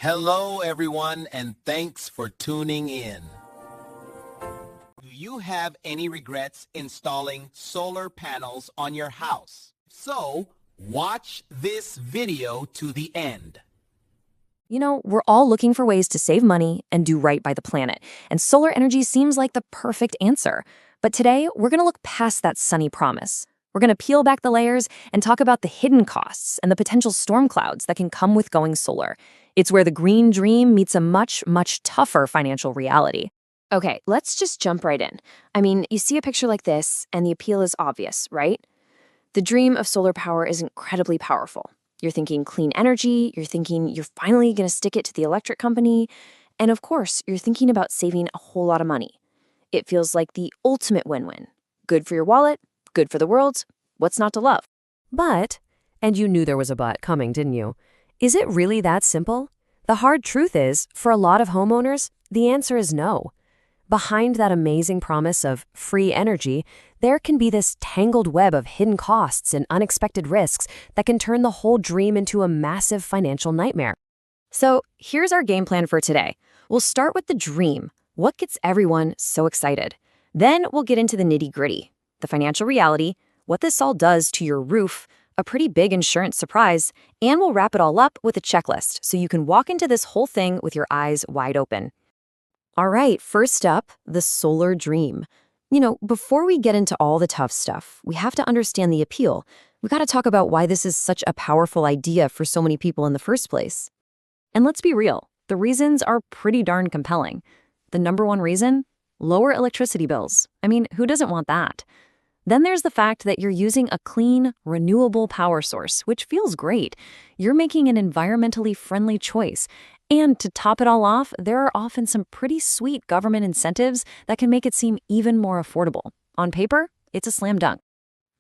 Hello, everyone, and thanks for tuning in. Do you have any regrets installing solar panels on your house? So, watch this video to the end. We're all looking for ways to save money and do right by the planet, and solar energy seems like the perfect answer. But today, we're going to look past that sunny promise. We're going to peel back the layers and talk about the hidden costs and the potential storm clouds that can come with going solar. It's where the green dream meets a much, much tougher financial reality. Okay, let's just jump right in. You see a picture like this, and the appeal is obvious, right? The dream of solar power is incredibly powerful. You're thinking clean energy, you're thinking you're finally going to stick it to the electric company, and of course, you're thinking about saving a whole lot of money. It feels like the ultimate win-win. Good for your wallet, good for the world, what's not to love? But, and you knew there was a but coming, didn't you? Is it really that simple? The hard truth is, for a lot of homeowners, the answer is no. Behind that amazing promise of free energy, there can be this tangled web of hidden costs and unexpected risks that can turn the whole dream into a massive financial nightmare. So here's our game plan for today. We'll start with the dream, what gets everyone so excited. Then we'll get into the nitty-gritty, the financial reality, what this all does to your roof, a pretty big insurance surprise, and we'll wrap it all up with a checklist so you can walk into this whole thing with your eyes wide open. All right, first up, the solar dream. Before we get into all the tough stuff, we have to understand the appeal. We got to talk about why this is such a powerful idea for so many people in the first place. And let's be real, the reasons are pretty darn compelling. The number one reason? Lower electricity bills. Who doesn't want that? Then there's the fact that you're using a clean, renewable power source, which feels great. You're making an environmentally friendly choice. And to top it all off, there are often some pretty sweet government incentives that can make it seem even more affordable. On paper, it's a slam dunk.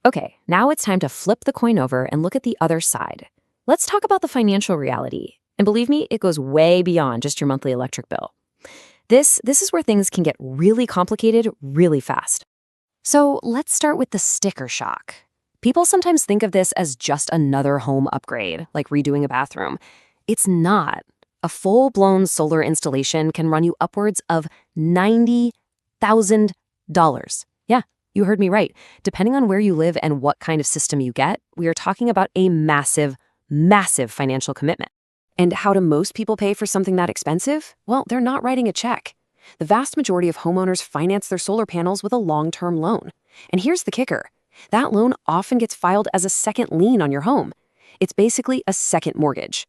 Okay, now it's time to flip the coin over and look at the other side. Let's talk about the financial reality. And believe me, it goes way beyond just your monthly electric bill. This is where things can get really complicated really fast. So let's start with the sticker shock. People sometimes think of this as just another home upgrade, like redoing a bathroom. It's not. A full-blown solar installation can run you upwards of $90,000. Yeah, you heard me right. Depending on where you live and what kind of system you get, we are talking about a massive, massive financial commitment. And how do most people pay for something that expensive? Well, they're not writing a check. The vast majority of homeowners finance their solar panels with a long-term loan. And here's the kicker. That loan often gets filed as a second lien on your home. It's basically a second mortgage.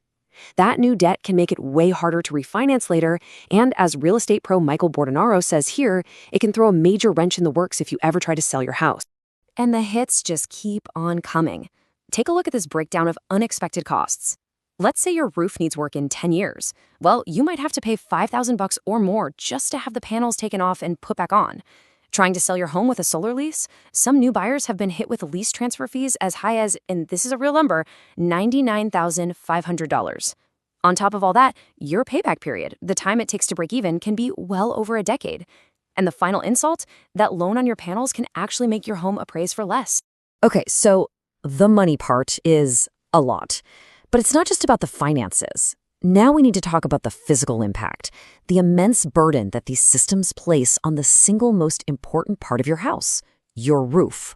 That new debt can make it way harder to refinance later, and as real estate pro Michael Bordenaro says here, it can throw a major wrench in the works if you ever try to sell your house. And the hits just keep on coming. Take a look at this breakdown of unexpected costs. Let's say your roof needs work in 10 years. Well, you might have to pay $5,000 or more just to have the panels taken off and put back on. Trying to sell your home with a solar lease? Some new buyers have been hit with lease transfer fees as high as, and this is a real number, $99,500. On top of all that, your payback period, the time it takes to break even, can be well over a decade. And the final insult, that loan on your panels can actually make your home appraise for less. Okay, so the money part is a lot. But it's not just about the finances. Now we need to talk about the physical impact, the immense burden that these systems place on the single most important part of your house, your roof.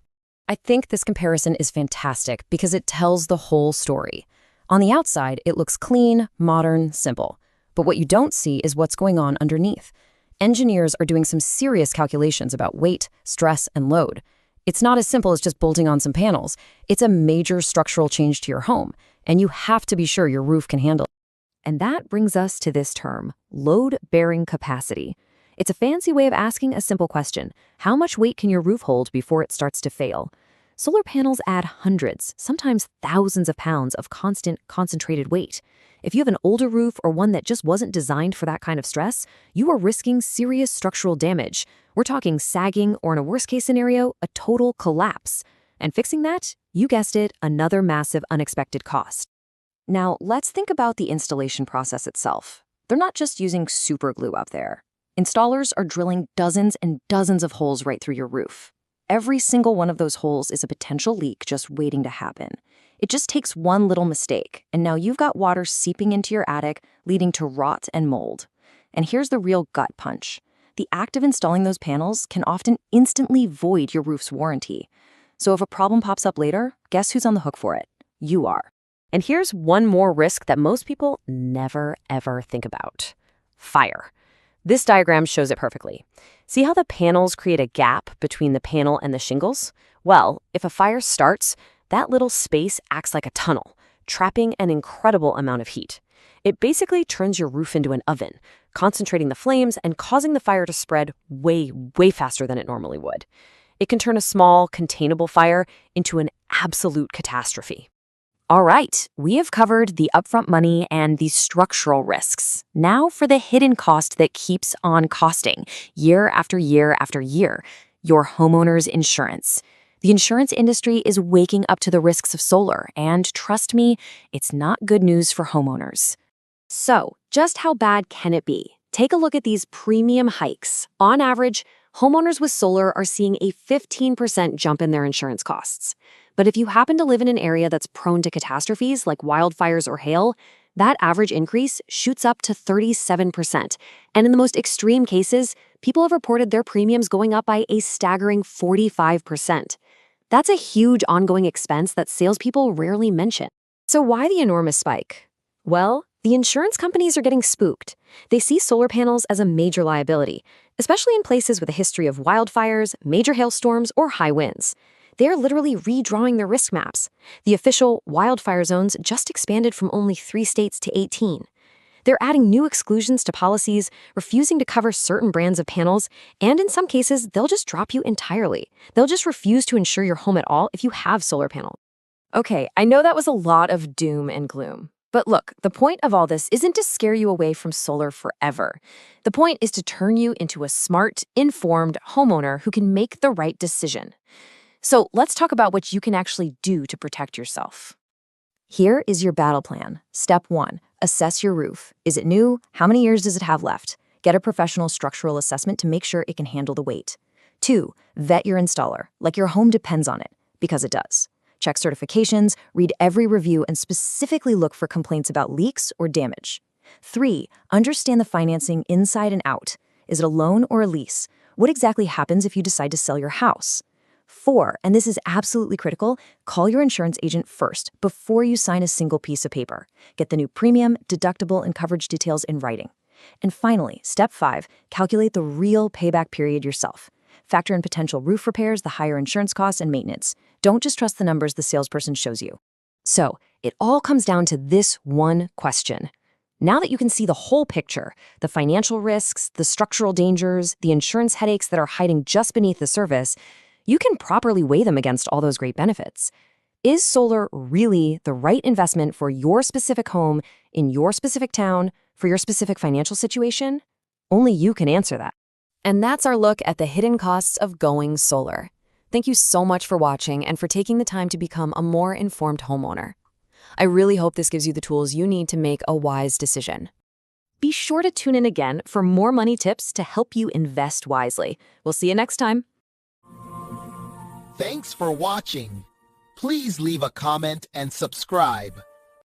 I think this comparison is fantastic because it tells the whole story. On the outside, it looks clean, modern, simple. But what you don't see is what's going on underneath. Engineers are doing some serious calculations about weight, stress, and load. It's not as simple as just bolting on some panels. It's a major structural change to your home, and you have to be sure your roof can handle it. And that brings us to this term, load-bearing capacity. It's a fancy way of asking a simple question. How much weight can your roof hold before it starts to fail? Solar panels add hundreds, sometimes thousands of pounds of constant, concentrated weight. If you have an older roof or one that just wasn't designed for that kind of stress, you are risking serious structural damage. We're talking sagging, or in a worst-case scenario, a total collapse. And fixing that, you guessed it, another massive unexpected cost. Now, let's think about the installation process itself. They're not just using super glue up there. Installers are drilling dozens and dozens of holes right through your roof. Every single one of those holes is a potential leak just waiting to happen. It just takes one little mistake, and now you've got water seeping into your attic, leading to rot and mold. And here's the real gut punch. The act of installing those panels can often instantly void your roof's warranty. So if a problem pops up later, guess who's on the hook for it? You are. And here's one more risk that most people never, ever think about. Fire. This diagram shows it perfectly. See how the panels create a gap between the panel and the shingles? Well, if a fire starts, that little space acts like a tunnel, trapping an incredible amount of heat. It basically turns your roof into an oven, concentrating the flames and causing the fire to spread way, way faster than it normally would. It can turn a small, containable fire into an absolute catastrophe. All right, we have covered the upfront money and the structural risks. Now for the hidden cost that keeps on costing, year after year after year, your homeowner's insurance. The insurance industry is waking up to the risks of solar, and trust me, it's not good news for homeowners. So, just how bad can it be? Take a look at these premium hikes. On average, homeowners with solar are seeing a 15% jump in their insurance costs. But if you happen to live in an area that's prone to catastrophes like wildfires or hail, that average increase shoots up to 37%. And in the most extreme cases, people have reported their premiums going up by a staggering 45%. That's a huge ongoing expense that salespeople rarely mention. So why the enormous spike? Well, the insurance companies are getting spooked. They see solar panels as a major liability, especially in places with a history of wildfires, major hailstorms, or high winds. They're literally redrawing their risk maps. The official wildfire zones just expanded from only 3 states to 18. They're adding new exclusions to policies, refusing to cover certain brands of panels, and in some cases, they'll just drop you entirely. They'll just refuse to insure your home at all if you have solar panels. Okay, I know that was a lot of doom and gloom. But look, the point of all this isn't to scare you away from solar forever. The point is to turn you into a smart, informed homeowner who can make the right decision. So let's talk about what you can actually do to protect yourself. Here is your battle plan. Step 1, assess your roof. Is it new? How many years does it have left? Get a professional structural assessment to make sure it can handle the weight. 2, vet your installer, like your home depends on it, because it does. Check certifications, read every review, and specifically look for complaints about leaks or damage. 3, understand the financing inside and out. Is it a loan or a lease? What exactly happens if you decide to sell your house? 4, and this is absolutely critical, call your insurance agent first before you sign a single piece of paper. Get the new premium, deductible, and coverage details in writing. And finally, step 5, calculate the real payback period yourself. Factor in potential roof repairs, the higher insurance costs, and maintenance. Don't just trust the numbers the salesperson shows you. So, it all comes down to this one question. Now that you can see the whole picture, the financial risks, the structural dangers, the insurance headaches that are hiding just beneath the surface, you can properly weigh them against all those great benefits. Is solar really the right investment for your specific home, in your specific town, for your specific financial situation? Only you can answer that. And that's our look at the hidden costs of going solar. Thank you so much for watching and for taking the time to become a more informed homeowner. I really hope this gives you the tools you need to make a wise decision. Be sure to tune in again for more money tips to help you invest wisely. We'll see you next time. Thanks for watching. Please leave a comment and subscribe.